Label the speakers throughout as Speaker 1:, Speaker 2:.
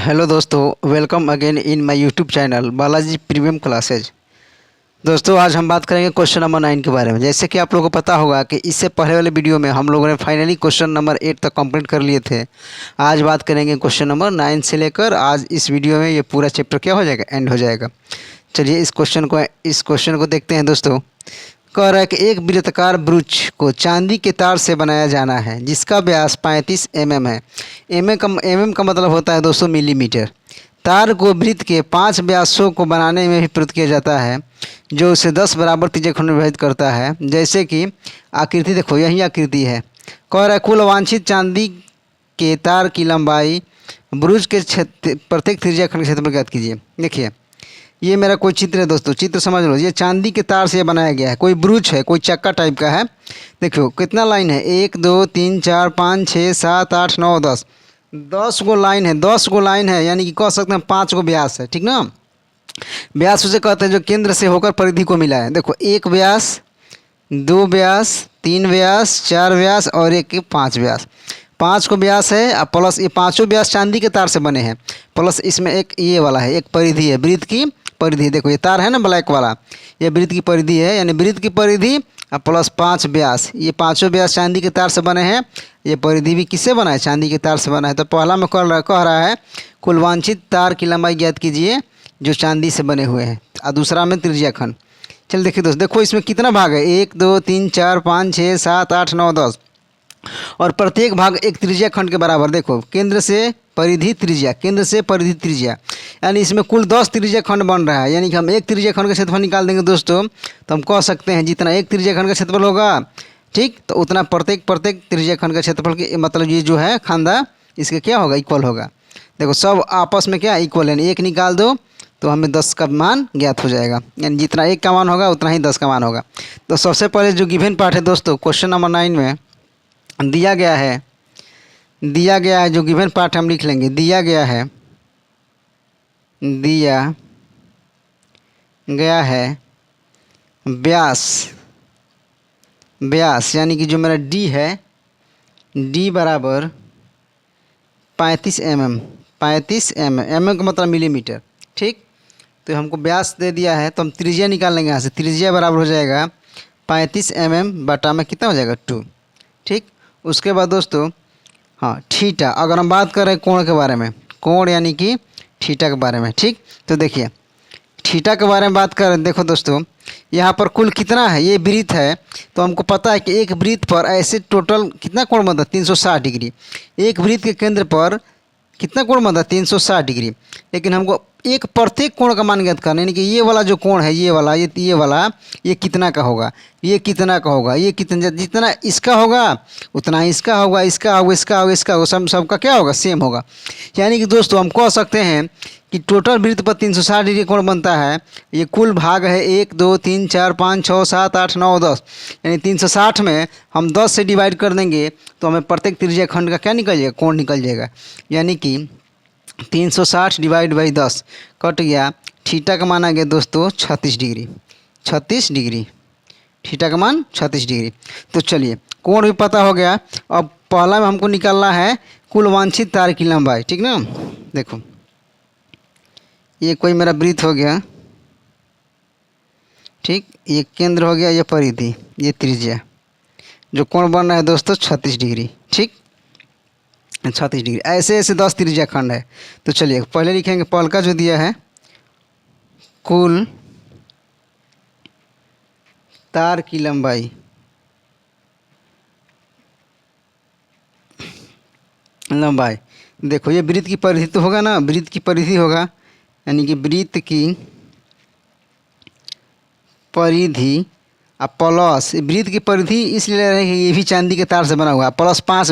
Speaker 1: Hello दोस्तों, welcome again in my YouTube channel Balaji premium classes. दोस्तों आज हम बात करेंगे क्वेश्चन नंबर 9 के बारे में। जैसे कि आप लोगों को पता होगा कि इससे पहले वाले वीडियो में हम लोगों ने फाइनली क्वेश्चन नंबर 8 तक कंप्लीट कर लिए थे। आज बात करेंगे क्वेश्चन नंबर 9 से लेकर आज इस वीडियो में ये पूरा चैप्टर क्या हो जाएगा, एंड हो जाएगा। चलिए इस क्वेश्चन को देखते हैं दोस्तों। कह रहा है कि एक वृत्ताकार ब्रूच को चांदी के तार से बनाया जाना है जिसका व्यास 35 mm है। mm का मतलब होता है दोस्तों मिलीमीटर। तार को वृत्त के 5 व्यासों को बनाने में भी प्रयुक्त किया जाता है जो उसे 10 बराबर त्रिज्याखंड में विभाजित करता है। जैसे कि आकृति देखो, यही आकृति है। कह रहा है कुल वांछित चांदी के तार की लंबाई ब्रूच के प्रत्येक त्रिज्याखंड के क्षेत्र में ज्ञात कीजिए। देखिए ये मेरा कोई चित्र है दोस्तों, चित्र समझ लो। ये चांदी के तार से बनाया गया है, कोई ब्रूच है, कोई चक्का टाइप का है। देखो कितना लाइन है, 1 2 3 4 5 6 7 8 9 10, 10 गो लाइन है। 10 गो लाइन है यानी कि कह सकते हैं 5 गो व्यास है, ठीक ना। व्यास उसे कहते हैं जो केंद्र से होकर परिधि को मिला है। देखो 1 व्यास, 2 व्यास, 3 व्यास, 4 व्यास और 5 व्यास। 5 को व्यास है और प्लस ये पाँचों व्यास चांदी के तार से बने हैं। प्लस इसमें एक ये वाला है, एक परिधि है, वृत्त की परिधि। देखो ये तार है ना ब्लैक वाला, ये वृत्त की परिधि है, यानी वृत्त की परिधि और प्लस 5 व्यास। ये पांचों व्यास चांदी के तार से बने हैं। ये परिधि भी किससे बना है, चांदी के तार से बना है। तो पहला में कह रहा है कुल वांछित तार की लंबाई ज्ञात कीजिए जो चांदी से बने हुए हैं, और दूसरा में त्रिज्याखंड। चल देखिए दोस्त, देखो इसमें कितना भाग है, 1 2 3 4 5 6 7 8 9 10, और प्रत्येक भाग एक त्रिज्याखंड के बराबर। देखो केंद्र से परिधि त्रिज्या, केंद्र से परिधि त्रिज्या, यानी इसमें कुल 10 त्रिज्याखंड बन रहा है। यानी कि हम एक त्रिज्याखंड का क्षेत्रफल निकाल देंगे दोस्तों, तो हम कह सकते हैं जितना एक त्रिज्याखंड का क्षेत्रफल होगा, ठीक, तो उतना प्रत्येक त्रिज्याखंड का क्षेत्रफल के मतलब ये जो है खांदा इसके क्या होगा, इक्वल होगा। देखो सब आपस में क्या इक्वल है, एक निकाल दो तो हमें 10 का मान ज्ञात हो जाएगा। यानी जितना एक का मान होगा उतना ही 10 का मान होगा। तो सबसे पहले जो गिवन पार्ट है दोस्तों क्वेश्चन नंबर 9 में दिया गया है जो गिवन पार्ट हम लिख लेंगे। दिया गया है व्यास यानी कि जो मेरा डी है, डी बराबर 35 mm। 35 mm का मतलब मिलीमीटर, ठीक। तो हमको व्यास दे दिया है तो हम त्रिज्या निकाल लेंगे यहाँ से। त्रिज्या बराबर हो जाएगा 35 mm बटा में कितना हो जाएगा 2, ठीक। उसके बाद दोस्तों हाँ थीटा, अगर हम बात करें कोण के बारे में, कोण यानी कि थीटा के बारे में, ठीक। तो देखिए थीटा के बारे में बात करें, देखो दोस्तों यहाँ पर कुल कितना है, ये वृत्त है तो हमको पता है कि एक वृत्त पर ऐसे टोटल कितना कोण बनता है, 360 डिग्री। एक वृत्त के केंद्र पर कितना कोण बनता है, 360 डिग्री। लेकिन हमको एक प्रत्येक कोण का मान ज्ञात करना, यानी कि ये वाला जो कोण है, ये वाला ये कितना का होगा, ये कितना का होगा, ये कितना, जितना इसका होगा उतना इसका होगा, इसका होगा, इसका होगा, इसका होगा, सबका क्या होगा, सेम होगा। यानी कि दोस्तों हम कह सकते हैं कि टोटल वृत्त पर 360 डिग्री कोण बनता है। ये कुल भाग है 1 2 3 4 5 6 7 8 9 10, यानी 360 में हम 10 से डिवाइड कर देंगे तो हमें प्रत्येक त्रिज्याखंड का क्या निकल जाएगा, कोण निकल जाएगा। यानी कि 360 डिवाइड बाई 10 कट गया। थीटा का मान आ गया दोस्तों 36 डिग्री। 36 डिग्री थीटा का मान 36 डिग्री। तो चलिए कोण भी पता हो गया। अब पहला में हमको निकालना है कुल वांछित तार की लंबाई, ठीक ना। देखो ये कोई मेरा वृत्त हो गया, ठीक, ये केंद्र हो गया, ये परिधि, ये त्रिज्या। जो कोण बन रहा है दोस्तों 36 डिग्री, ठीक, 36 डिग्री। ऐसे ऐसे 10 त्रिज्याखंड है। तो चलिए पहले लिखेंगे पहल का जो दिया है कुल तार की लंबाई, देखो ये वृत्त की परिधि तो होगा ना, वृत्त की परिधि होगा, यानी कि वृत्त की परिधि और प्लस वृत्त की परिधि इसलिए ले रहे हैं कि ये भी चांदी के तार से बना हुआ है, प्लस 5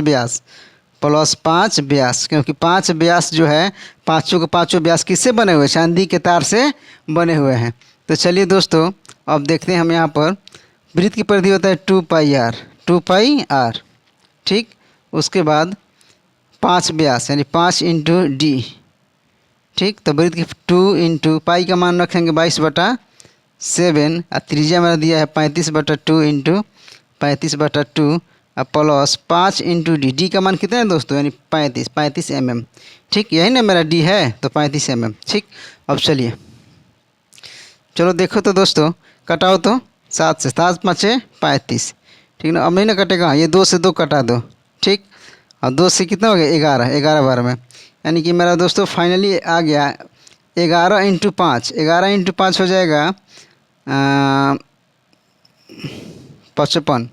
Speaker 1: व्यास, क्योंकि 5 व्यास जो है पाँचों के पाँचों व्यास किससे बने हुए, चांदी के तार से बने हुए हैं। तो चलिए दोस्तों अब देखते हैं हम यहाँ पर वृत्त की परिधि होता है 2 पाई r, ठीक। उसके बाद 5 व्यास यानी 5 इंटू डी, ठीक। तो वृत्त की 2 इंटू पाई का मान रखेंगे 22/7 और त्रिज्या मेरा दिया है 35/2 इंटू 35/2 और प्लस 5 इंटू डी। डी का मान कितना है दोस्तों, यानी 35 mm। ठीक, यही ना मेरा डी है, तो 35 mm। ठीक, अब चलिए चलो देखो तो दोस्तों, कटाओ तो 7 से 7 5 35। ठीक ना, अब नहीं ना कटेगा, ये 2 से 2 कटा दो। ठीक, और 2 से कितना हो गया 11, 11 बार में, यानी कि मेरा दोस्तों फाइनली आ गया 11 इंटू 5। 11 इंटू 5 हो जाएगा 55।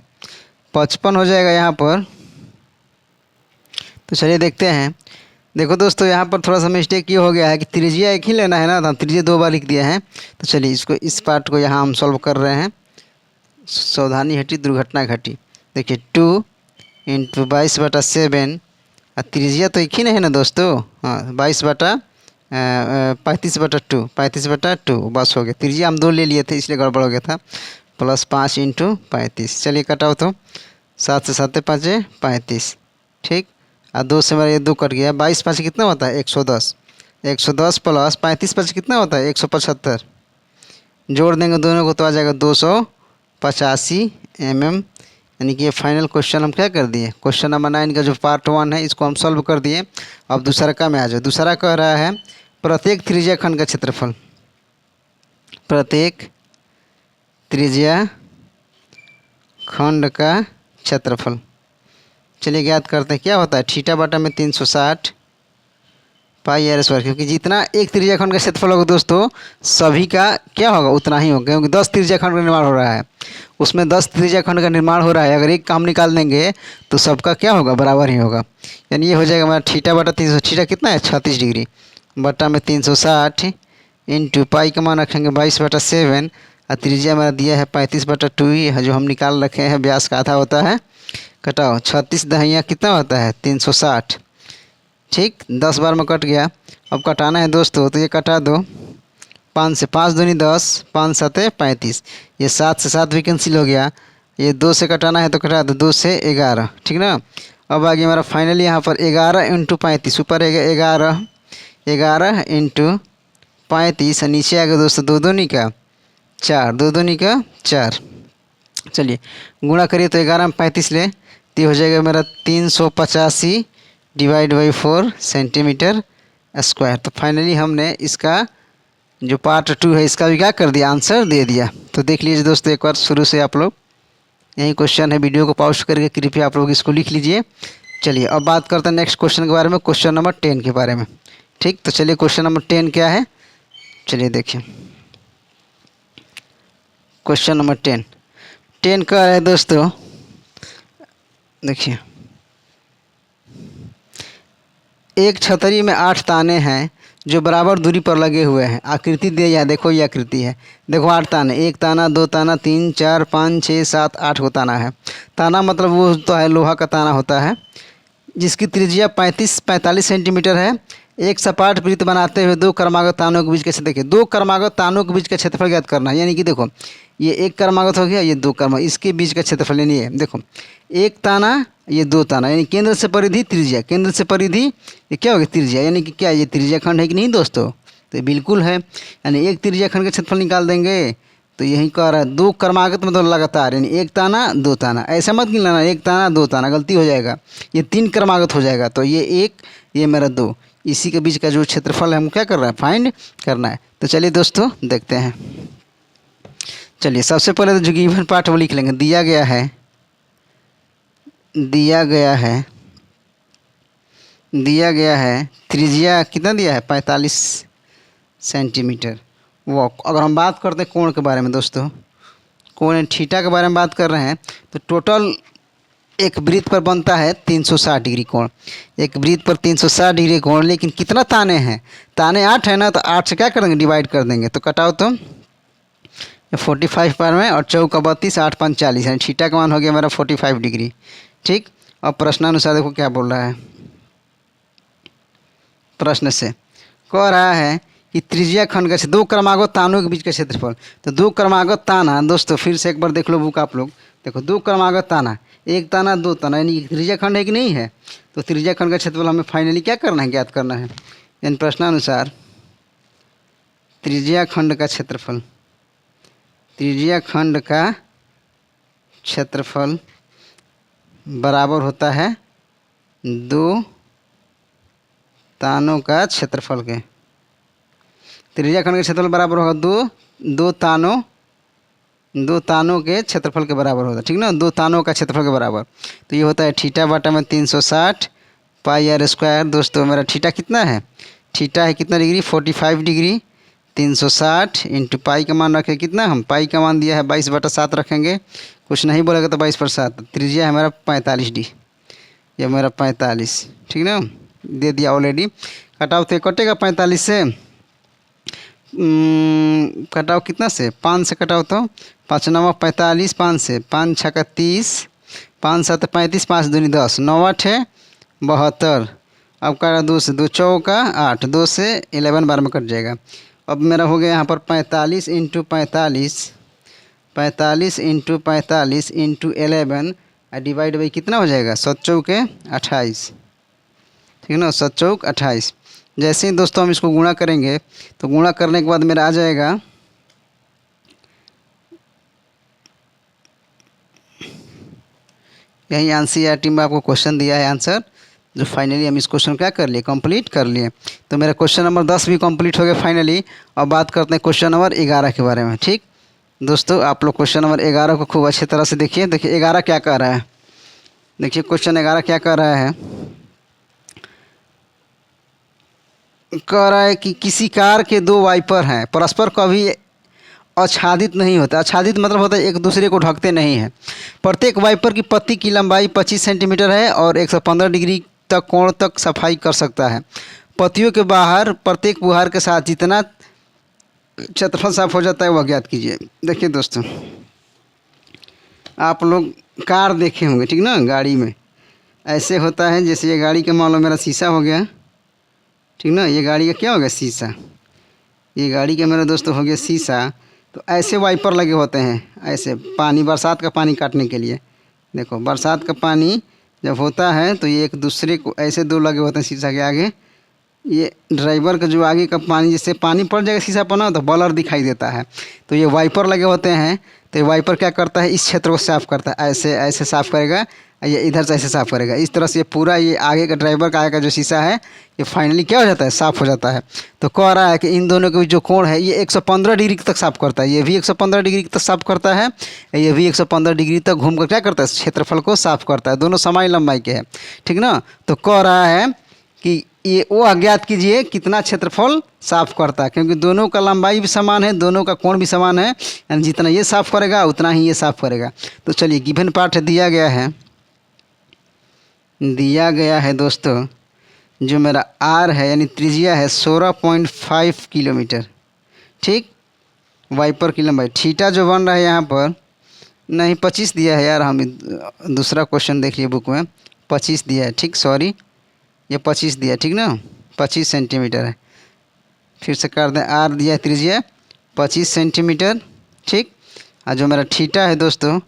Speaker 1: 55 हो जाएगा यहाँ पर। तो चलिए देखते हैं। देखो दोस्तों, यहाँ पर थोड़ा सा मिस्टेक ये हो गया है कि त्रिज्या एक ही लेना है ना, तो हम त्रिज्या 2 बार लिख दिए हैं। तो चलिए इसको, इस पार्ट को यहाँ हम सॉल्व कर रहे हैं। सावधानी हटी दुर्घटना घटी। देखिए 2 इंटू 22/7, और त्रिज्या तो एक ही नहीं है ना दोस्तों। हाँ, 35/2, 35/2 बस हो गया। त्रिज्या हम 2 ले लिए थे, इसलिए गड़बड़ हो गया था। Plus 5 into 35। चलिए कटाओ तो 7 से 7 5 35। ठीक, और 2 से मेरा ये 2 कट गया। 22 5 कितना होता है 110। 110 प्लस 35 5 कितना होता है 175। जोड़ देंगे दोनों को तो आ जाएगा 285 mm। यानी कि ये फाइनल क्वेश्चन हम क्या कर दिए, क्वेश्चन नंबर 9 का जो पार्ट 1 है इसको हम सॉल्व कर दिए। अब दूसरा का में आ जाओ। दूसरा कह रहा है प्रत्येक त्रिज्या खंड का क्षेत्रफल। प्रत्येक त्रिज्या खंड का क्षेत्रफल। चलिए ज्ञात करते हैं, क्या होता है थीटा बटा में 360 पाई r स्क्वायर। क्योंकि जितना एक त्रिज्या खंड का क्षेत्रफल होगा दोस्तों, सभी का क्या होगा उतना ही होगा। क्योंकि 10 त्रिज्या खंड का निर्माण हो रहा है, उसमें 10 त्रिज्या खंड का निर्माण हो रहा है। अगर एक का हम निकाल देंगे तो सबका क्या होगा बराबर ही होगा। यानी ये हो जाएगा हमारा थीटा बटा 300। थीटा कितना है 36 डिग्री बटा में 360 इंटू पाई का मान रखेंगे 22/7, और त्रिज्या हमारा दिया है 35/2 ही है, जो हम निकाल रखे हैं। व्यास का आधा होता है। कटाओ 36 दहिया कितना होता है 360। ठीक, 10 बार में कट गया। अब कटाना है दोस्तों, तो ये कटा दो। 5 से 5 दूनी 10, 5 7 35। ये 7 से 7 भी कैंसिल हो गया। ये 2 से कटाना है तो कटा दो, 2 से 11। ठीक ना, अब आ गया हमारा फाइनली यहाँ पर 11 इंटू 35। ऊपर है 11, 11 इंटू 35, और नीचे आ गया दोस्तों 2 दूनी का 4, 2 दूनी का 4। चलिए गुणा करिए तो 11 में 35 ले, तो ये हो जाएगा मेरा 385 डिवाइड बाई 4 सेंटीमीटर स्क्वायर। तो फाइनली हमने इसका जो पार्ट 2 है इसका भी क्या कर दिया, आंसर दे दिया। तो देख लीजिए दोस्तों एक बार शुरू से आप लोग, यही क्वेश्चन है, वीडियो को पॉज करके कृपया आप लोग इसको लिख लीजिए। चलिए अब बात करते हैं नेक्स्ट क्वेश्चन के बारे में, क्वेश्चन नंबर 10 के बारे में। ठीक, तो चलिए क्वेश्चन नंबर 10 क्या है, चलिए देखिए। क्वेश्चन नंबर 10 का है दोस्तों, देखिए एक छतरी में 8 ताने हैं जो बराबर दूरी पर लगे हुए हैं। आकृति दिया है, देखो ये आकृति है। देखो 8 ताने, 1 ताना 2 ताना 3 4 5 6 7 8 को ताना है। ताना मतलब वो तो है लोहा का ताना होता है, जिसकी त्रिज्या 45 सेंटीमीटर है। एक सपाट वृत्त बनाते हुए 2 क्रमागत तानों के बीच का क्षेत्र, देखिए 2 क्रमागत तानों के बीच का क्षेत्रफल ज्ञात करना है। यानी कि देखो ये 1 क्रमागत हो गया, ये 2 क्रमागत, इसके बीच का क्षेत्रफल यानी ये देखो 1 ताना ये 2 ताना, यानी केंद्र से परिधि त्रिज्या, केंद्र से परिधि ये क्या हो गया त्रिज्या। यानी कि क्या ये त्रिज्या खंड है कि नहीं दोस्तों, तो बिल्कुल है। यानी एक त्रिज्या खंड का क्षेत्रफल निकाल देंगे तो यही कह रहा है 2 क्रमागत मतलब लगातार, यानी 1 ताना 2 ताना, ऐसा मत गिनना 1 ताना 2 ताना, गलती हो जाएगा। ये 3 क्रमागत हो जाएगा, तो ये 1 ये मेरा 2, इसी के बीच का जो क्षेत्रफल है हम क्या कर रहा है फाइंड करना है। तो चलिए दोस्तों देखते हैं। चलिए सबसे पहले तो जो गिवन पार्ट वो लिख लेंगे। दिया गया है त्रिज्या कितना दिया है 45 सेंटीमीटर। वो अगर हम बात करते हैं कोण के बारे में दोस्तों, कोण थीटा के बारे में बात कर रहे हैं, तो टोटल एक वृत्त पर बनता है 360 डिग्री कोण। एक वृत्त पर 360 डिग्री कोण, लेकिन कितना ताने हैं, ताने 8 है ना, तो 8 से क्या कर देंगे डिवाइड कर देंगे। तो कटाओ तो 45 पर में, और 4 का 32 8 5 40, यानी थीटा का मान हो गया मेरा 45 डिग्री। ठीक, अब प्रश्नानुसार देखो क्या बोल रहा है। प्रश्न से कह रहा है कि त्रिज्या खंड का 2 क्रमागत तानों के बीच का क्षेत्रफल। तो 2 क्रमागत ताना दोस्तों फिर से एक बार देख लो बुक आप लोग, देखो 2 क्रमागत ताना, 1 ताना 2 ताना, यानी त्रिज्या खंड है कि नहीं है। तो त्रिज्या खंड का क्षेत्रफल हमें फाइनली क्या करना है, ज्ञात करना है। यानी प्रश्नानुसार त्रिज्या खंड का क्षेत्रफल, त्रिज्या खंड का क्षेत्रफल बराबर होता है 2 तानों का क्षेत्रफल के। त्रिज्या खंड का क्षेत्रफल बराबर होगा दो तानों के क्षेत्रफल के बराबर होता है, ठीक ना, 2 तानों का क्षेत्रफल के बराबर। तो ये होता है थीटा बटा में 360 पाई आर स्क्वायर। दोस्तों मेरा थीटा कितना है, थीटा है कितना डिग्री, 45 डिग्री। 360 इंटू पाई का मान रखें कितना, हम पाई का मान दिया है 22/7 रखेंगे, कुछ नहीं बोलेगा तो 22/7। त्रिज्या है मेरा 45 डी, ये मेरा 45, ठीक ना, दे दिया ऑलरेडी। कटाव तो कटेगा 45 से, कटाव कितना से, 5 से कटाव तो 5 9 45, 5 से 5 6 30, 5 7 35, 5 दूनी 10, 9 8 है 72। अब का 2 से 2 चौका 8, 2 से 11 बार में कट जाएगा। अब मेरा हो गया यहाँ पर 45 into 45, 45 into 45 into 11 divide by कितना हो जाएगा, 7 चौके 28, ठीक ना, 7 चौक 28। जैसे ही दोस्तों हम इसको गुणा करेंगे तो गुणा करने के बाद मेरा आ जाएगा यही एनसीईआरटी में आपको क्वेश्चन दिया है आंसर, जो फाइनली हम इस क्वेश्चन क्या कर लिए, कंप्लीट कर लिए। तो मेरा क्वेश्चन नंबर 10 भी कंप्लीट हो गया फाइनली। अब बात करते हैं क्वेश्चन नंबर 11 के बारे में। ठीक दोस्तों, आप लोग क्वेश्चन नंबर 11 को खूब अच्छी तरह से देखिए। देखिए 11 क्या कह रहा है, देखिए क्वेश्चन 11 क्या कह रहा है। कह रहा है कि किसी कार के 2 वाइपर हैं, परस्पर कभी आच्छादित नहीं होता। आच्छादित मतलब होता है एक दूसरे को ढकते नहीं हैं। प्रत्येक वाइपर की पत्ती की लंबाई 25 सेंटीमीटर है और 115 डिग्री तक कोण तक सफाई कर सकता है। पत्तियों के बाहर प्रत्येक बुहार के साथ जितना क्षेत्रफल साफ हो जाता है वह ज्ञात कीजिए। देखिए दोस्तों, आप लोग कार देखे होंगे, ठीक ना, गाड़ी में ऐसे होता है, जैसे ये गाड़ी का मान लो मेरा शीशा हो गया, ठीक ना, ये गाड़ी का क्या हो गया, शीशा। ये गाड़ी का मेरा दोस्तों हो गया शीशा। तो ऐसे वाइपर लगे होते हैं, ऐसे पानी, बरसात का पानी काटने के लिए। देखो बरसात का पानी जब होता है तो ये एक दूसरे को ऐसे 2 लगे होते हैं शीशा के आगे। ये ड्राइवर का जो आगे का पानी, जैसे पानी पड़ जाएगा शीशा पर ना तो बलर दिखाई देता है। तो ये वाइपर लगे होते हैं। तो ये वाइपर क्या करता है, इस क्षेत्र को साफ़ करता है, ऐसे ऐसे साफ़ करेगा, ये इधर से ऐसे साफ़ करेगा। इस तरह से ये पूरा ये आगे का ड्राइवर का आगे का जो शीशा है ये फाइनली क्या हो जाता है, साफ़ हो जाता है। तो कह रहा है कि इन दोनों के जो कोण है ये 115 डिग्री तक साफ़ करता है। ये भी 115 डिग्री तक साफ़ करता है, ये भी 115 डिग्री तक घूम कर क्या करता है, क्षेत्रफल को साफ़ करता है। दोनों समान लंबाई के हैं, ठीक ना। तो कह रहा है कि ये वो अज्ञात कीजिए कितना क्षेत्रफल साफ करता है, क्योंकि दोनों का लंबाई भी समान है, दोनों का कोण भी समान है, यानी जितना ये साफ करेगा उतना ही ये साफ करेगा। तो चलिए गिवन पार्ट दिया गया है दोस्तों, जो मेरा आर है यानी त्रिज्या है 16.5 किलोमीटर, ठीक। वाइपर की लंबाई थीटा जो बन रहा है यहाँ पर, नहीं 25 दिया है यार, हम दूसरा क्वेश्चन देख लिए बुक में, 25 दिया है, ठीक, सॉरी ये 25 दिया, ठीक ना, 25 सेंटीमीटर है। फिर से कर दें, आर दिया त्रिज्या 25 सेंटीमीटर, ठीक। और जो मेरा थीटा है दोस्तों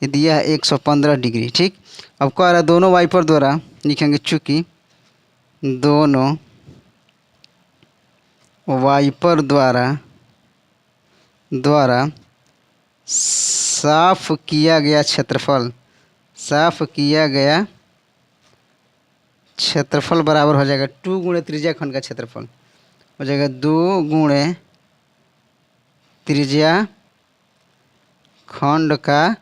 Speaker 1: ये दिया है 115 डिग्री, ठीक। अब कह रहा है दोनों वाइपर द्वारा लिखेंगे, चूँकि दोनों वाइपर द्वारा साफ किया गया क्षेत्रफल बराबर हो जाएगा 2 गुणे त्रिज्या खंड का क्षेत्रफल, हो जाएगा 2 गुणे त्रिज्या खंड का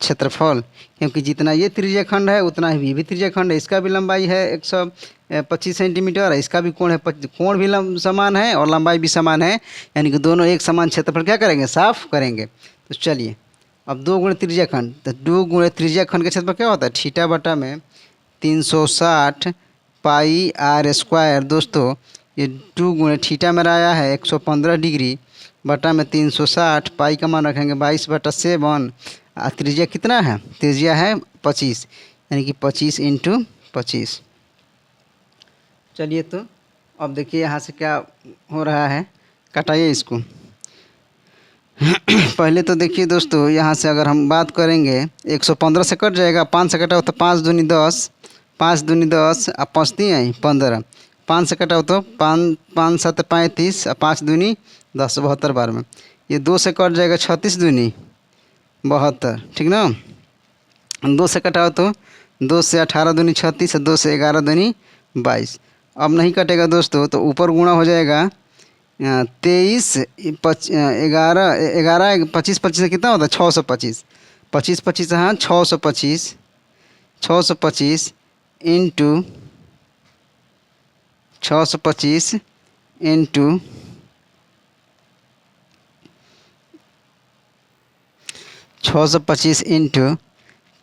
Speaker 1: क्षेत्रफल। क्योंकि जितना ये त्रिज्या खंड है उतना ही भी त्रिज्या खंड है। इसका भी लंबाई है 125 सेंटीमीटर, इसका भी कोण है, कोण भी समान है और लंबाई भी समान है, यानी कि दोनों एक समान क्षेत्रफल क्या करेंगे, साफ करेंगे। तो चलिए अब 2 गुणे त्रिज्या खंड, तो 2 गुणे त्रिज्या खंड का क्षेत्रफल क्या होता है, थीटा बटा में 360 पाई आर स्क्वायर। दोस्तों ये 2 गुणे थीटा मेरा आया है 115 डिग्री बटा में 360, पाई का मान रखेंगे 22/7। त्रिज्या कितना है, त्रिज्या है 25, यानी कि 25 इंटू 25। चलिए तो अब देखिए यहाँ से क्या हो रहा है, कटाइए इसको। पहले तो देखिए दोस्तों, यहाँ से अगर हम बात करेंगे 115 से कट जाएगा, 5 से कटा हो तो 5 दूनी 10, 5 दूनी 10 और 5 दी आई 15, 5 से कटा हो तो 5 7 35 और 5 दूनी 10, 72 बार में। ये 2 से कट जाएगा 36 दूनी 72, ठीक ना। 2 से कटाओ तो 2 से 18 दूनी 36, 2 से 11 दूनी 22। अब नहीं कटेगा दोस्तों तो ऊपर गुणा हो जाएगा 23 11 11 25 25 से कितना होता है 625। 25 25 हाँ 625, 625 इंटू 625 इंटू 625 इंटू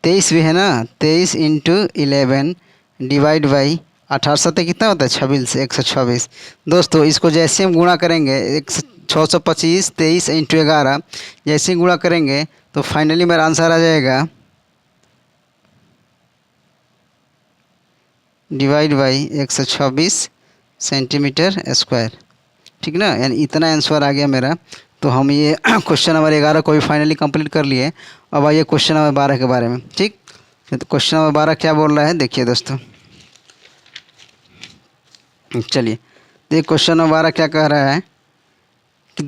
Speaker 1: 23 भी है ना, 23 इंटू 11 डिवाइड बाई 18 सत्ते कितना होता है 26, 126। दोस्तों इसको जैसे हम गुणा करेंगे 625 23 इंटू 11 जैसे ही गुणा करेंगे तो फाइनली मेरा आंसर आ जाएगा डिवाइड बाई 126 सेंटीमीटर स्क्वायर। ठीक ना, यानी इतना आंसर आ गया मेरा। तो हम ये क्वेश्चन नंबर 11 को भी फाइनली कंप्लीट कर लिए। अब आइए क्वेश्चन नंबर 12 के बारे में। ठीक, तो क्वेश्चन नंबर 12 क्या बोल रहा है देखिए दोस्तों। चलिए देखिए क्वेश्चन नंबर 12 क्या कह रहा है कि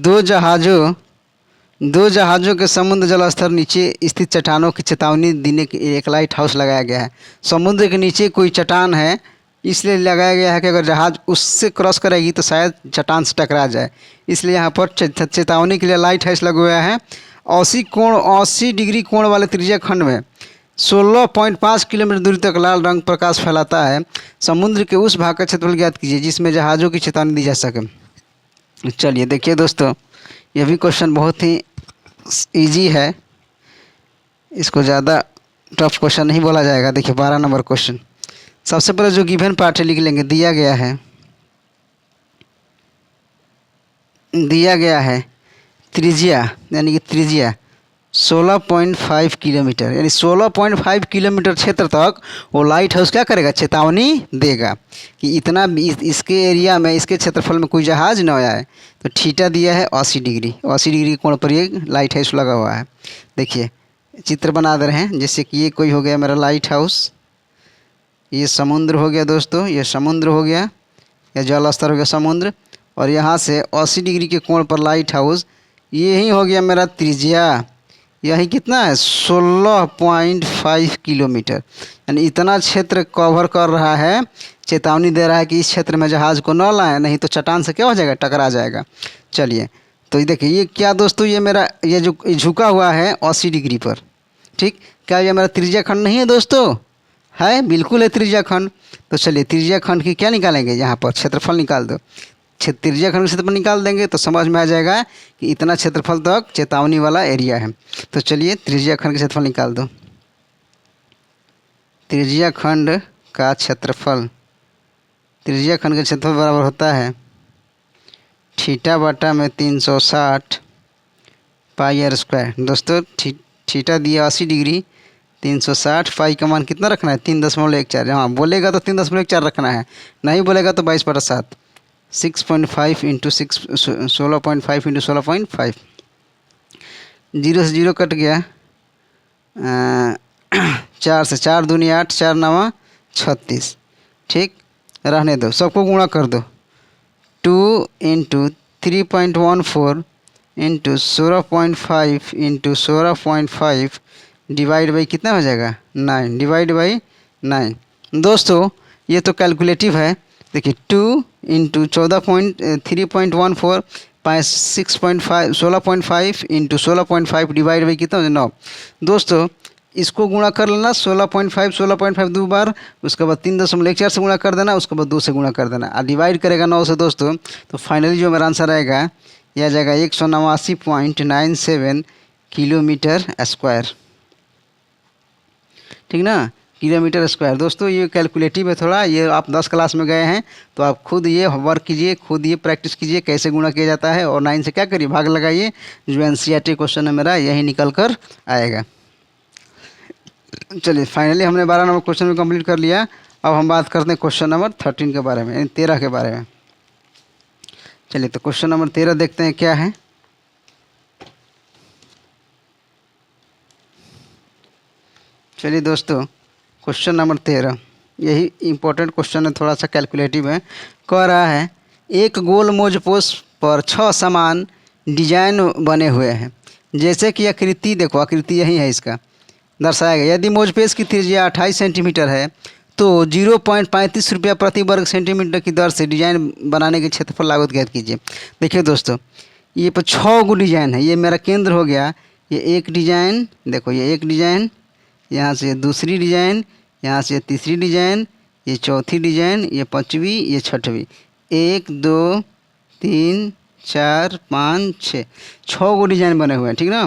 Speaker 1: दो जहाज़ों के समुद्र जल स्तर नीचे स्थित चट्टानों की चेतावनी देने के एक लाइट हाउस लगाया गया है। समुद्र के नीचे कोई चट्टान है, इसलिए लगाया गया है कि अगर जहाज़ उससे क्रॉस करेगी तो शायद चट्टान से टकरा जाए, इसलिए यहाँ पर चेतावनी के लिए लाइट हाउस लगा हुआ है। 80 डिग्री कोण वाले त्रिज्या खंड में 16.5 किलोमीटर दूरी तक लाल रंग प्रकाश फैलाता है। समुद्र के उस भाग का क्षेत्रफल ज्ञात कीजिए जिसमें जहाज़ों की चेतावनी दी जा सके। चलिए देखिए दोस्तों, यह भी क्वेश्चन बहुत ही इजी है, इसको ज़्यादा टफ क्वेश्चन नहीं बोला जाएगा। देखिए 12 नंबर क्वेश्चन, सबसे पहले जो गिवन पार्ट है लिख लेंगे। दिया गया है त्रिज्या, यानी कि त्रिज्या 16.5 किलोमीटर, यानी 16.5 किलोमीटर क्षेत्र तक वो लाइट हाउस क्या करेगा, चेतावनी देगा कि इतना इसके एरिया में, इसके क्षेत्रफल में कोई जहाज़ न आए। तो थीटा दिया है 80 डिग्री कोण पर ये लाइट हाउस लगा हुआ है। देखिए चित्र बना दे रहे हैं, जैसे कि ये कोई हो गया मेरा लाइट हाउस, ये समुद्र हो गया दोस्तों, ये समुद्र हो गया, यह जल स्तर हो गया समुद्र, और यहाँ से 80 डिग्री के कोण पर लाइट हाउस, यही हो गया मेरा त्रिज्या। यही कितना है 16.5 किलोमीटर, यानी इतना क्षेत्र कवर कर रहा है, चेतावनी दे रहा है कि इस क्षेत्र में जहाज़ को न लाएं, नहीं तो चट्टान से क्या हो जाएगा, टकरा जाएगा। चलिए तो ये देखिए ये क्या दोस्तों, ये मेरा ये जो झुका हुआ है 80 डिग्री पर। ठीक, क्या ये मेरा त्रिज्या खंड नहीं है दोस्तों, है बिल्कुल है त्रिज्या खंड। तो चलिए त्रिज्या खंड की क्या निकालेंगे, यहाँ पर क्षेत्रफल निकाल दो। त्रिज्या खंड का क्षेत्रफल निकाल देंगे तो समझ में आ जाएगा कि इतना क्षेत्रफल तक चेतावनी वाला एरिया है। तो चलिए त्रिज्या खंड का क्षेत्रफल निकाल दो। त्रिज्या खंड का क्षेत्रफल, त्रिज्या खंड का क्षेत्रफल बराबर होता है थीटा बटा में 360 पाई आर स्क्वायर। दोस्तों थीटा दिया 80 डिग्री, 360, पाई का मान कितना रखना है 3.14। हाँ बोलेगा तो 3.14 रखना है, नहीं बोलेगा तो 22/7। 6.5 इंटू 16.5 इंटू 16.5, 0 से 0 कट गया, 4 से 4 दूनी 8, 4 9 36। ठीक, रहने दो, सबको गुणा कर दो। 2 into 3.14 into 16.5 into 16.5 divide by कितना हो जाएगा 9, डिवाइड बाई 9। दोस्तों ये तो कैलकुलेटिव है। देखिए 2 इंटू 3.14 16.5 इंटू 16.5 डिवाइड बाई कितना हो जाए 9। दोस्तों इसको गुणा कर लेना 16.5 2 बार, उसके बाद 3.14 से गुणा कर देना, उसके बाद 2 से गुणा कर देना, और डिवाइड करेगा 9 से दोस्तों। तो फाइनली जो मेरा आंसर आएगा यह आ जाएगा 189.97 किलोमीटर स्क्वायर। ठीक ना, किलोमीटर स्क्वायर। दोस्तों ये कैलकुलेटिव है थोड़ा, ये आप 10 क्लास में गए हैं तो आप खुद ये वर्क कीजिए, खुद ये प्रैक्टिस कीजिए कैसे गुणा किया जाता है, और 9 से क्या करिए भाग लगाइए। जो NCERT क्वेश्चन है मेरा यही निकल कर आएगा। चलिए फाइनली हमने 12 नंबर क्वेश्चन भी कंप्लीट कर लिया। अब हम बात करते हैं क्वेश्चन नंबर 13 के बारे में, यानी 13 के बारे में। चलिए तो क्वेश्चन नंबर 13 देखते हैं क्या है। चलिए दोस्तों क्वेश्चन नंबर 13 यही इम्पोर्टेंट क्वेश्चन है, थोड़ा सा कैलकुलेटिव है। कह रहा है एक गोल मोजपोश पर 6 समान डिजाइन बने हुए हैं, जैसे कि आकृति, देखो आकृति यही है इसका। दर्शाया गया। यदि मौजपेच की त्रिज्या 28 सेंटीमीटर है तो 0.35 रुपया प्रति वर्ग सेंटीमीटर की दर से डिजाइन बनाने के क्षेत्रफल लागत ज्ञात कीजिए। देखिए दोस्तों, ये पर 6 गो डिजाइन है, ये मेरा केंद्र हो गया। ये एक डिजाइन, देखो ये एक डिजाइन, यहाँ से दूसरी डिजाइन, यहाँ से तीसरी डिजाइन, ये चौथी डिजाइन, ये पाँचवीं, ये छठवीं। 1 2 3 4 5 6, 6 गो डिजाइन बने हुए हैं, ठीक ना।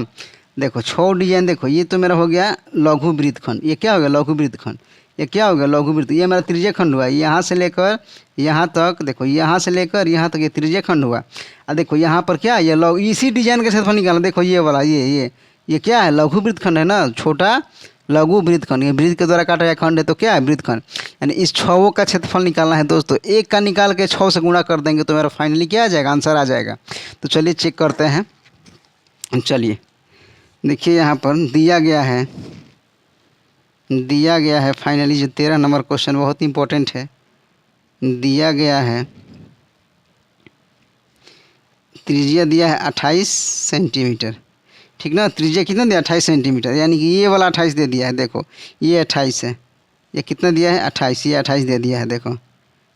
Speaker 1: देखो 6 डिजाइन, देखो ये तो मेरा हो गया लघु वृत्तखंड। ये क्या हो गया? लघु वृत्तखंड। ये क्या हो गया? लघु वृत्त। ये मेरा त्रिज्यीय खंड हुआ, यहाँ से लेकर यहाँ तक, देखो यहाँ से लेकर यहाँ तक ये त्रिज्यीय खंड हुआ। और देखो यहाँ पर क्या, ये इसी डिजाइन का क्षेत्रफल निकालना। देखो ये वाला, ये क्या है? लघु वृत्तखंड है ना, छोटा लघु वृत्तखंड। ये वृत्त के द्वारा काटा गया खंड है तो क्या है? वृत्तखंड। यानी इस 6 का क्षेत्रफल निकालना है दोस्तों। एक का निकाल के 6 से गुणा कर देंगे तो मेरा फाइनली क्या आ जाएगा? आंसर आ जाएगा। तो चलिए चेक करते हैं। चलिए देखिए, यहाँ पर दिया गया है फाइनली जो 13 नंबर क्वेश्चन बहुत इंपॉर्टेंट है। दिया गया है, त्रिज्या दिया है 28 सेंटीमीटर, ठीक ना। त्रिज्या कितना दिया? 28 सेंटीमीटर, यानी कि ये वाला 28 दे दिया है। देखो ये 28 है, ये कितना दिया है? 28। ये 28 दे दिया है, देखो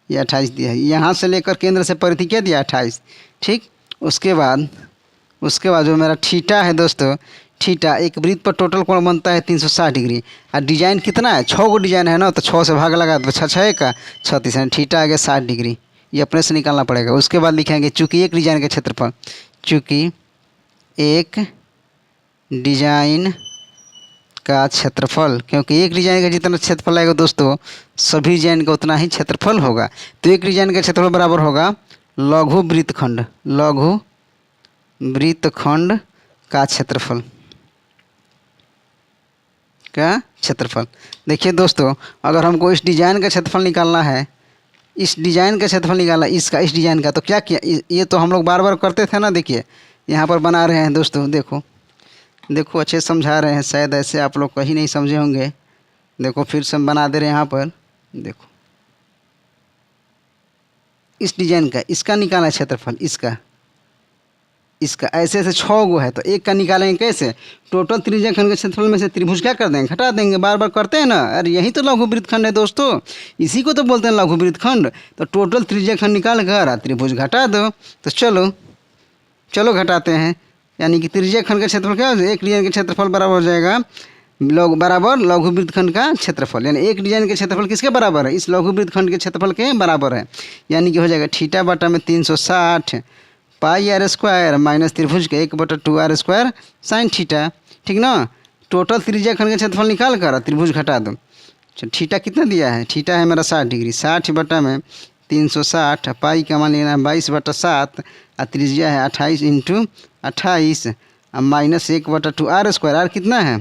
Speaker 1: ये 28 दिया है। यहाँ से लेकर केंद्र से परिधि क्या दिया? 28, ठीक। उसके बाद जो मेरा थीटा है दोस्तों, थीटा एक वृत्त पर टोटल कोण बनता है 360 डिग्री। और डिजाइन कितना है? 6 गो डिजाइन है ना, तो 6 से भाग लगा तो 6 का 36 है। थीटा आ गया 60 डिग्री। ये अपने से निकालना पड़ेगा। उसके बाद लिखेंगे चूँकि एक डिजाइन का क्षेत्रफल, चूँकि एक डिजाइन का क्षेत्रफल, क्योंकि एक डिजाइन का जितना क्षेत्रफल आएगा दोस्तों सभी डिजाइन का उतना ही क्षेत्रफल होगा। तो एक डिजाइन का क्षेत्रफल बराबर होगा लघु वृत्तखंड, लघु वृत्तखंड का क्षेत्रफल, का क्षेत्रफल। देखिए दोस्तों, अगर हमको इस डिजाइन का क्षेत्रफल निकालना है, इस डिजाइन का क्षेत्रफल निकालना इसका, इस डिजाइन का, तो क्या किया? ये तो हम लोग बार बार करते थे ना। देखिए यहाँ पर बना रहे हैं दोस्तों, देखो अच्छे समझा रहे हैं, शायद ऐसे आप लोग कहीं नहीं समझे होंगे। देखो फिर से हम बना दे रहे हैं यहाँ पर। देखो इस डिजाइन का, इसका निकालना है क्षेत्रफल, इसका ऐसे ऐसे 6 गो है तो एक का निकालेंगे कैसे? टोटल त्रिज्या खंड के क्षेत्रफल में से त्रिभुज क्या कर देंगे? घटा देंगे। बार बार करते हैं ना। अरे यही तो लघु वृत्तखंड है दोस्तों, इसी को तो बोलते हैं लघु वृत्तखंड। तो टोटल त्रिज्या खंड निकाल कर त्रिभुज घटा दो। तो चलो घटाते हैं। यानी कि त्रिज्या खंड का क्षेत्रफल क्या हो जाएगा? एक डिजाइन के क्षेत्रफल बराबर हो जाएगा बराबर लघु वृत्तखंड का क्षेत्रफल। यानी एक डिजाइन के क्षेत्रफल किसके बराबर है? इस लघु वृत्तखंड के क्षेत्रफल के बराबर है। यानी कि हो जाएगा थीटा बटा में 360 पाई r स्क्वायर माइनस त्रिभुज के 1/2 r स्क्वायर साइन थीटा, ठीक ना। टोटल त्रिज्या खंड का क्षेत्रफल निकाल कर त्रिभुज घटा दो। थीटा कितना दिया है? थीटा है मेरा 60 डिग्री। 60 बटा में 360, पाई का मान लेना है 22/7, और त्रिज्या है 28 × 28 माइनस 1/2 r स्क्वायर। आर कितना है?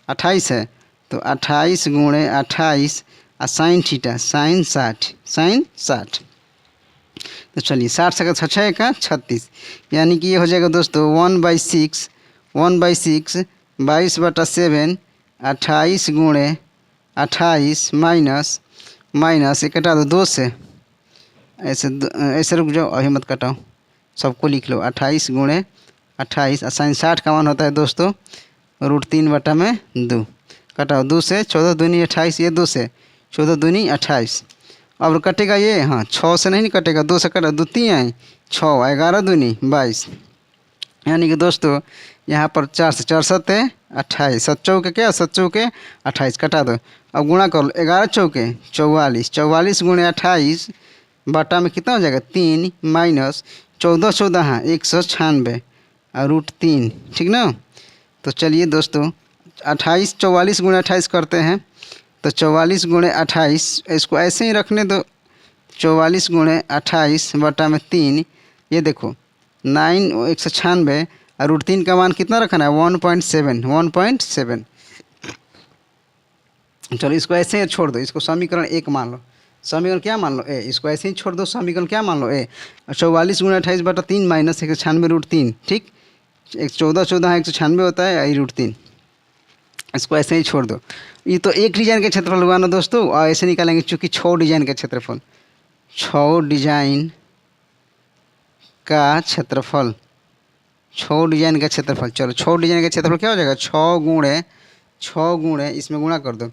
Speaker 1: 28 है, तो 28 × 28 और साइन थीटा साइन 60। तो चलिए 60 से 6 का 36, यानी कि ये हो जाएगा दोस्तों 1/6 22/7 28 × 28 माइनस ये कटा दो 2 से, ऐसे रुक जाओ, अभी मत कटाओ, सबको लिख लो। 28 × 28 और साइन 60 का मान होता है दोस्तों √3/2। कटाओ 2 से 14 दूनी 28, ये 2 से 14 दूनी 28। अब कटेगा ये, हाँ 6 से नहीं कटेगा, 2 से कटा, 2 3 है 6, 11 दूनी 22। यानी कि दोस्तों यहाँ पर 4 से 4 7 है 28, 7 चौके क्या, 7 चौके 28, कटा दो। अब गुणा कर लो, 11 चौके 44, 44 × 28 बटा में कितना हो जाएगा 3 माइनस 14 14 हाँ 196 और √3, ठीक ना। तो चलिए दोस्तों 44 × 28 करते हैं, तो 44 × 28 इसको ऐसे ही रखने दो। 44 × 28 बटा में 3, ये देखो 9 196 और √3 का मान कितना रखना है 1.7। चलो इसको ऐसे ही छोड़ दो, इसको समीकरण 1 मान लो। समीकरण क्या मान लो? ए। इसको ऐसे ही छोड़ दो, समीकरण क्या मान लो? ए। 44 × 28 बटा 3 माइनस 196 √3, ठीक। 14 14 196 होता है √3। इसको ऐसे ही छोड़ दो। ये तो एक डिजाइन का क्षेत्रफल हुआ ना दोस्तों, और ऐसे निकालेंगे चूँकि 6 डिजाइन का क्षेत्रफल, 6 डिजाइन का क्षेत्रफल, 6 डिजाइन का क्षेत्रफल। चलो 6 डिजाइन का क्षेत्रफल क्या हो जाएगा 6 × 6 गुणे इसमें गुणा कर दो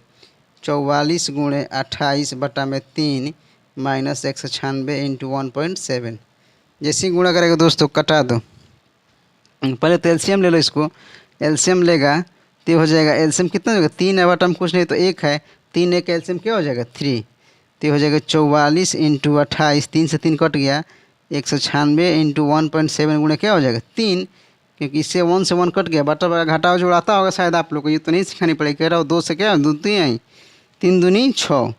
Speaker 1: 44 गुणे 28 बटा में 3 माइनस 196 इंटू 1.7। जैसे ही गुणा करेगा दोस्तों कटा दो। पहले तो एलसीएम ले लो इसको। एलसीएम लेगा तो ये हो जाएगा, एलसीएम कितना हो जाएगा 3 है बटा में कुछ नहीं तो 1 है, 3 1 एलसीएम क्या हो जाएगा 3। तो हो जाएगा 44 इंटू 28, 3 से 3 कट गया, 196 इंटू 1.7 गुणे क्या हो जाएगा 3, क्योंकि इससे 1 से 1 कट गया, बटा बटा घटाओ जोड़ाता होगा शायद आप लोग को, ये तो नहीं सिखानी पड़ेगी। कह रहा हूँ 2 से क्या 2 3 आई, 3 दूनी 6।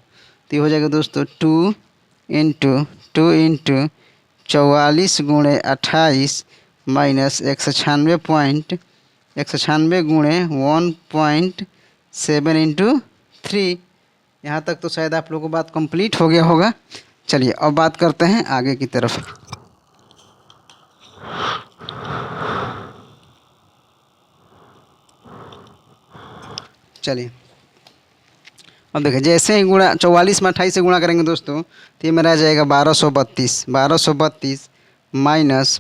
Speaker 1: तो ये हो जाएगा दोस्तों 2 इंटू 44 गुणे 28 माइनस 196 गुणे 1.7 इंटू 3। यहाँ तक तो शायद आप लोगों को बात कंप्लीट हो गया होगा। चलिए अब बात करते हैं आगे की तरफ। चलिए अब देखिए, जैसे ही गुणा 44 में 28 से गुणा करेंगे दोस्तों तो ये मेरा आ जाएगा 1232 माइनस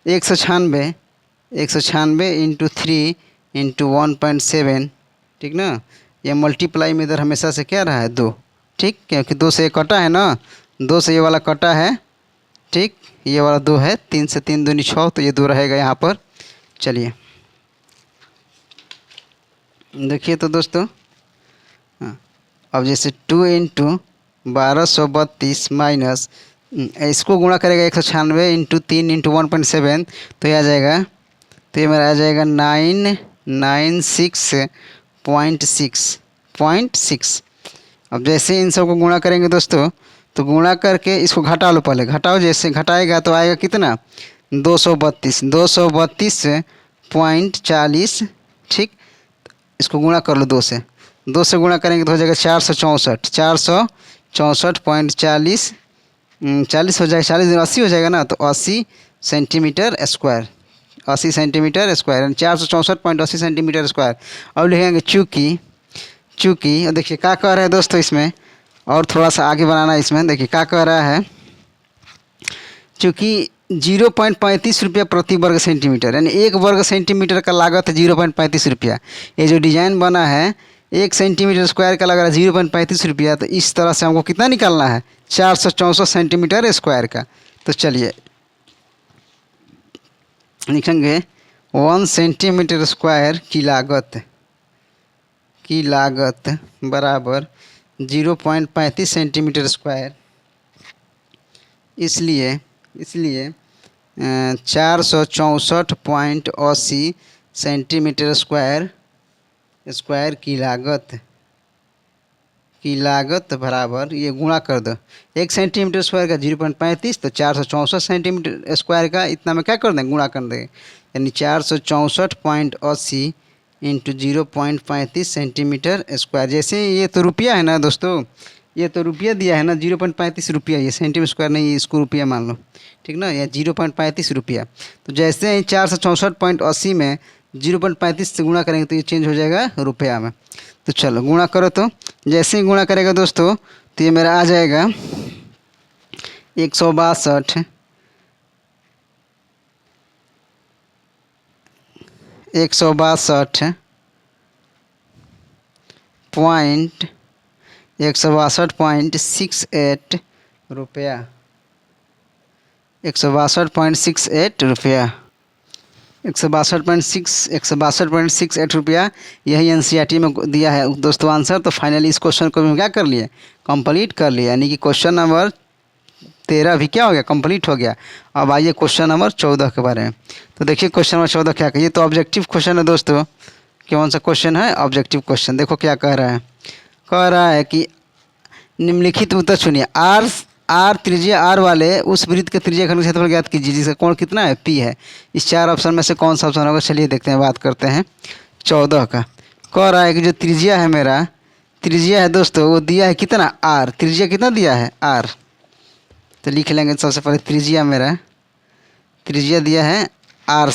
Speaker 1: 196 इंटू 3 इंटू 1.7, ठीक ना। ये मल्टीप्लाई में इधर हमेशा से क्या रहा है 2, ठीक, क्योंकि 2 से ये कटा है ना, 2 से ये वाला कटा है, ठीक, ये वाला 2 है, 3 से 3 दूनी 6, तो ये 2 रहेगा यहाँ पर। चलिए देखिए तो दोस्तों, हाँ, अब जैसे 2 इंटू 1232 माइनस इसको गुणा करेगा 196 इंटू 3 इंटू 1.7, तो ये आ जाएगा, तो ये मेरा आ जाएगा 996.6। अब जैसे इन सब को गुणा करेंगे दोस्तों तो गुणा करके इसको घटा लो, पहले घटाओ, जैसे घटाएगा तो आएगा कितना 232.40, ठीक। इसको गुणा कर लो 2 से गुणा करेंगे तो हो जाएगा 464.40, 40 हो जाएगा, 40 80 हो जाएगा ना, तो 80 सेंटीमीटर स्क्वायर, 80 सेंटीमीटर स्क्वायर यानी 464.80 सेंटीमीटर स्क्वायर। अब लिखेंगे चूँकि देखिए क्या कह रहा है दोस्तों, इसमें और थोड़ा सा आगे बनाना है। इसमें देखिए क्या कह रहा है, चूँकि 0.35 रुपया प्रति वर्ग सेंटीमीटर, यानी 1 वर्ग सेंटीमीटर का लागत है 0.35 रुपया। ये जो डिज़ाइन बना है 1 सेंटीमीटर स्क्वायर का लग रहा है 0.35 रुपया, तो इस तरह से हमको कितना निकालना है 464 सेंटीमीटर स्क्वायर का। तो चलिए लिखेंगे 1 सेंटीमीटर स्क्वायर की लागत बराबर 0.35 सेंटीमीटर स्क्वायर, इसलिए 464.80 सेंटीमीटर स्क्वायर की लागत बराबर, ये गुणा कर दो 1 सेंटीमीटर स्क्वायर का 0.35, तो 464 सेंटीमीटर स्क्वायर का इतना में क्या कर दें गुणा कर देंगे, यानी 464.80 इंटू 0.35 सेंटीमीटर स्क्वायर। जैसे ये तो रुपया है ना दोस्तों, ये तो रुपया दिया है ना 0.35 रुपया, ये सेंटीमीटर स्क्वायर नहीं, इसको रुपया मान लो, ठीक ना, या 0.35 रुपया। तो जैसे ही 464.80 में 0.35 से गुणा करेंगे तो ये चेंज हो जाएगा रुपया में। तो चलो गुणा करो, तो जैसे ही गुणा करेगा दोस्तों तो ये मेरा आ जाएगा 162 162.68 रुपया, 162.68 रुपया, 162.68 रुपया। यही एनसीईआरटी में दिया है दोस्तों आंसर। तो फाइनली इस क्वेश्चन को भी क्या कर लिए, कंप्लीट कर लिया, यानी कि क्वेश्चन नंबर 13 भी क्या हो गया, कंप्लीट हो गया। अब आइए क्वेश्चन नंबर 14 के बारे में। तो देखिए क्वेश्चन नंबर 14 क्या कहिए, तो ऑब्जेक्टिव क्वेश्चन है दोस्तों। कौन सा क्वेश्चन है, ऑब्जेक्टिव क्वेश्चन। देखो क्या कह रहा है कि निम्नलिखित उत्तर चुनिए। आर त्रिज्या आर वाले उस वृत्त के त्रिज्याखंड का क्षेत्रफल ज्ञात कीजिए जिसका कोण कितना है, पी है। इस 4 ऑप्शन में से कौन सा ऑप्शन होगा, चलिए देखते हैं, बात करते हैं 14 का। कह रहा है कि जो त्रिज्या है मेरा, त्रिज्या है दोस्तों, वो दिया है कितना आर, त्रिज्या कितना दिया है आर। तो लिख लेंगे सबसे पहले त्रिज्या दिया है आर,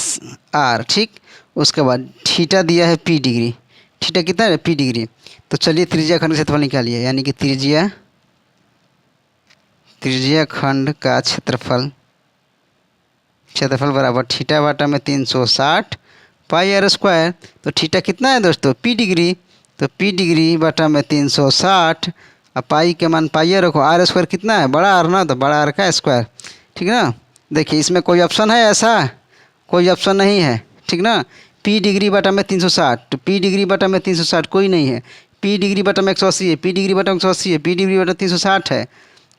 Speaker 1: ठीक। उसके बाद थीटा दिया है पी डिग्री, थीटा कितना है पी डिग्री। तो चलिए त्रिज्याखंड का क्षेत्रफल निकालिए, यानी कि त्रिज्याखंड का क्षेत्रफल बराबर थीटा बटा में 360 पाई आर स्क्वायर, तो थीटा कितना है दोस्तों, पी डिग्री, तो पी डिग्री बटा में 360, अब पाई के मान पाई आर रखो, आर स्क्वायर कितना है, बड़ा आर ना, तो बड़ा आर का स्क्वायर, ठीक ना। देखिए इसमें कोई ऑप्शन है ऐसा, कोई ऑप्शन नहीं है, ठीक ना। पी डिग्री बटा में 360, तो पी डिग्री बटा में 360 कोई नहीं है, पी डिग्री बटा में 180 है, पी डिग्री बटा में 180 है, पी डिग्री बटा 360 है,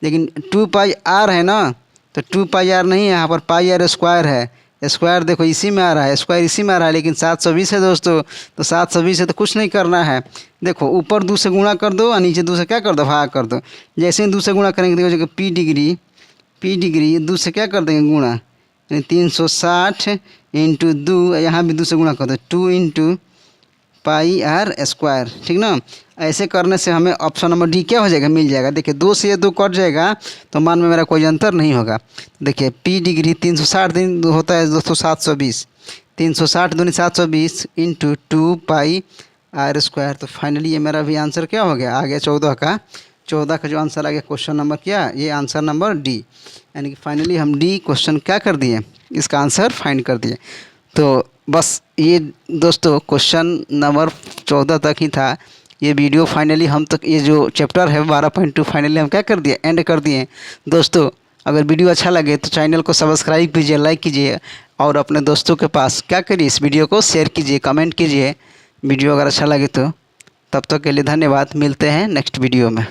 Speaker 1: लेकिन 2 पाई आर है ना, तो 2 पाई आर नहीं है, यहाँ पर पाई आर स्क्वायर है, स्क्वायर देखो इसी में आ रहा है, स्क्वायर इसी में आ रहा है, लेकिन 720 है दोस्तों, तो 720 है तो कुछ नहीं करना है, देखो ऊपर 2 से गुणा कर दो और नीचे 2 से क्या कर दो, भाग कर दो। जैसे ही 2 से गुणा करेंगे देखो पी डिग्री 2 से क्या कर देंगे गुणा, 360 इंटू 2, यहाँ भी 2 से गुणा कर दो, 2 इंटू पाई आर स्क्वायर, ठीक ना। ऐसे करने से हमें ऑप्शन नंबर डी क्या हो जाएगा, मिल जाएगा। देखिए 2 से ये 2 कट जाएगा तो मान में मेरा कोई अंतर नहीं होगा। देखिए पी डिग्री 360 दिन होता है दोस्तों 720, 360 दूनी 720 इंटू 2 पाई आर स्क्वायर, तो फाइनली ये मेरा भी आंसर क्या हो गया, आ गया 14 का जो आंसर आ गया क्वेश्चन नंबर क्या, ये आंसर नंबर डी, यानी कि फाइनली हम डी क्वेश्चन क्या कर दिए, इसका आंसर फाइंड कर दिए। तो बस ये दोस्तों क्वेश्चन नंबर 14 तक ही था ये वीडियो। फाइनली हम तक ये जो चैप्टर है 12.2 फाइनली हम क्या कर दिए, एंड कर दिए। दोस्तों अगर वीडियो अच्छा लगे तो चैनल को सब्सक्राइब कीजिए, लाइक कीजिए और अपने दोस्तों के पास क्या करिए, इस वीडियो को शेयर कीजिए, कमेंट कीजिए वीडियो अगर अच्छा लगे तो। तब तक के लिए धन्यवाद, मिलते हैं नेक्स्ट वीडियो में।